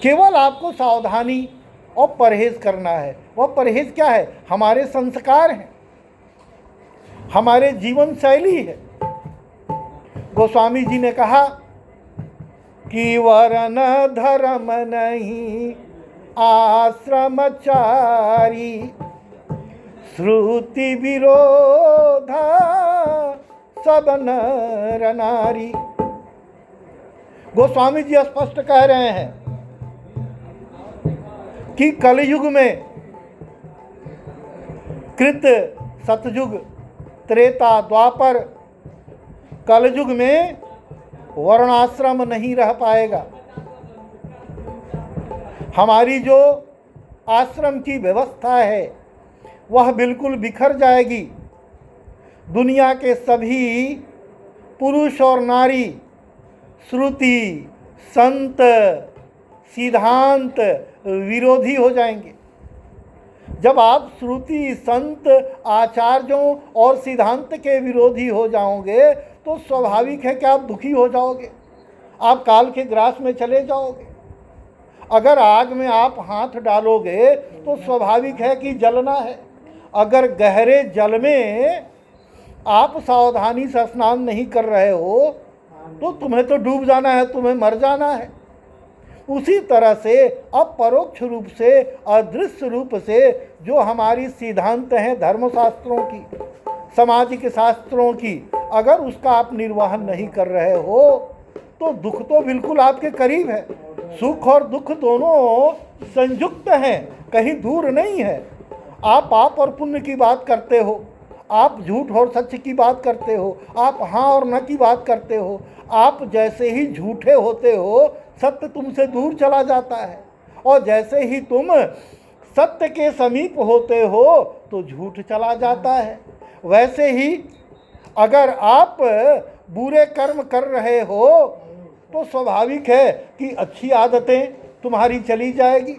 केवल आपको सावधानी और परहेज करना है। वह परहेज क्या है? हमारे संस्कार हैं, हमारे जीवन शैली है। गोस्वामी जी ने कहा कि वर्ण धर्म नहीं आश्रमचारी, श्रुति विरोधा सब नर नारी। गोस्वामी जी स्पष्ट कह रहे हैं कि कलयुग में, कृत, सतयुग, त्रेता, द्वापर, कलयुग में वर्णाश्रम नहीं रह पाएगा। हमारी जो आश्रम की व्यवस्था है वह बिल्कुल बिखर जाएगी। दुनिया के सभी पुरुष और नारी श्रुति, संत, सिद्धांत विरोधी हो जाएंगे। जब आप श्रुति, संत, आचार्यों और सिद्धांत के विरोधी हो जाओगे तो स्वाभाविक है कि आप दुखी हो जाओगे, आप काल के ग्रास में चले जाओगे। अगर आग में आप हाथ डालोगे तो स्वाभाविक है कि जलना है। अगर गहरे जल में आप सावधानी से स्नान नहीं कर रहे हो तो तुम्हें तो डूब जाना है, तुम्हें मर जाना है। उसी तरह से अपरोक्ष रूप से, अदृश्य रूप से जो हमारी सिद्धांत हैं धर्मशास्त्रों की, सामाजिक शास्त्रों की, अगर उसका आप निर्वहन नहीं कर रहे हो तो दुख तो बिल्कुल आपके करीब है। सुख और दुख दोनों संयुक्त हैं, कहीं दूर नहीं है। आप पाप और पुण्य की बात करते हो, आप झूठ और सच की बात करते हो, आप हाँ और न की बात करते हो। आप जैसे ही झूठे होते हो सत्य तुमसे दूर चला जाता है, और जैसे ही तुम सत्य के समीप होते हो तो झूठ चला जाता है। वैसे ही अगर आप बुरे कर्म कर रहे हो तो स्वाभाविक है कि अच्छी आदतें तुम्हारी चली जाएगी।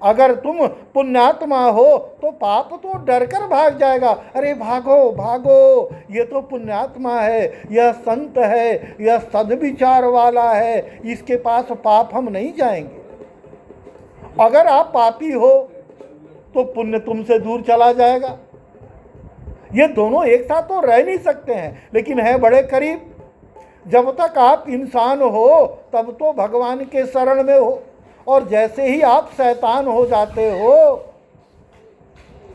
अगर तुम पुण्यात्मा हो तो पाप तो डर कर भाग जाएगा। अरे भागो भागो, ये तो पुण्यात्मा है, यह संत है, यह सद्विचार वाला है, इसके पास पाप हम नहीं जाएंगे। अगर आप पापी हो तो पुण्य तुमसे दूर चला जाएगा। ये दोनों एक साथ तो रह नहीं सकते हैं, लेकिन है बड़े करीब। जब तक आप इंसान हो तब तो भगवान के शरण में हो, और जैसे ही आप शैतान हो जाते हो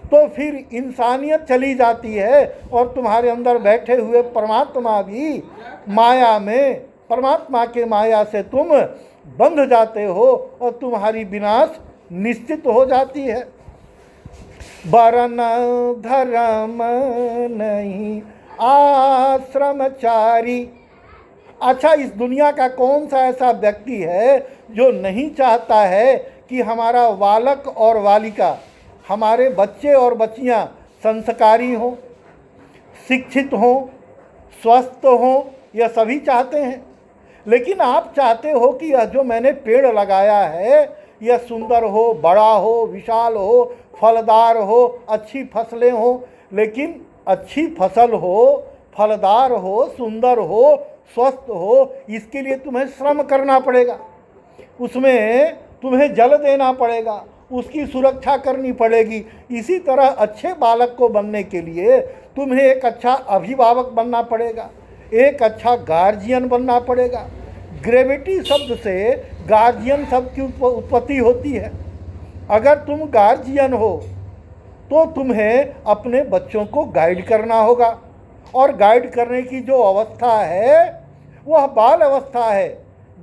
तो फिर इंसानियत चली जाती है, और तुम्हारे अंदर बैठे हुए परमात्मा भी माया में, परमात्मा के माया से तुम बंध जाते हो और तुम्हारी विनाश निश्चित हो जाती है। वर्ण धर्म नहीं आश्रमचारी। अच्छा, इस दुनिया का कौन सा ऐसा व्यक्ति है जो नहीं चाहता है कि हमारा बालक और बालिका, हमारे बच्चे और बच्चियां संस्कारी हों, शिक्षित हों, स्वस्थ हों? यह सभी चाहते हैं। लेकिन आप चाहते हो कि यह जो मैंने पेड़ लगाया है यह सुंदर हो, बड़ा हो, विशाल हो, फलदार हो, अच्छी फसलें हो। लेकिन अच्छी फसल हो, फलदार हो, सुंदर हो, स्वस्थ हो, इसके लिए तुम्हें श्रम करना पड़ेगा, उसमें तुम्हें जल देना पड़ेगा, उसकी सुरक्षा करनी पड़ेगी। इसी तरह अच्छे बालक को बनने के लिए तुम्हें एक अच्छा अभिभावक बनना पड़ेगा, एक अच्छा गार्जियन बनना पड़ेगा। ग्रेविटी शब्द से गार्जियन शब्द की उत्पत्ति होती है। अगर तुम गार्जियन हो तो तुम्हें अपने बच्चों को गाइड करना होगा, और गाइड करने की जो अवस्था है वह बाल अवस्था है,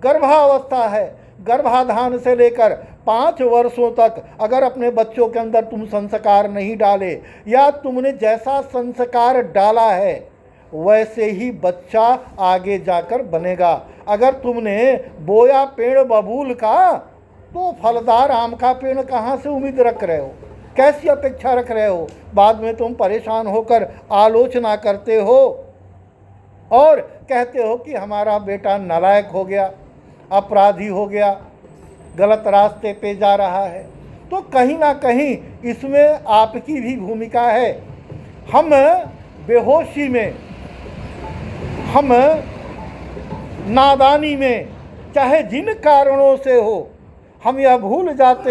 गर्भावस्था है। गर्भाधान से लेकर 5 वर्षों तक अगर अपने बच्चों के अंदर तुम संस्कार नहीं डाले, या तुमने जैसा संस्कार डाला है वैसे ही बच्चा आगे जाकर बनेगा। अगर तुमने बोया पेड़ बबूल का तो फलदार आम का पेड़ कहाँ से उम्मीद रख रहे हो, कैसी अपेक्षा रख रहे हो? बाद में तुम परेशान होकर आलोचना करते हो और कहते हो कि हमारा बेटा नालायक हो गया, अपराधी हो गया, गलत रास्ते पे जा रहा है। तो कहीं ना कहीं इसमें आपकी भी भूमिका है। हम बेहोशी में, हम नादानी में, चाहे जिन कारणों से हो, हम यह भूल जाते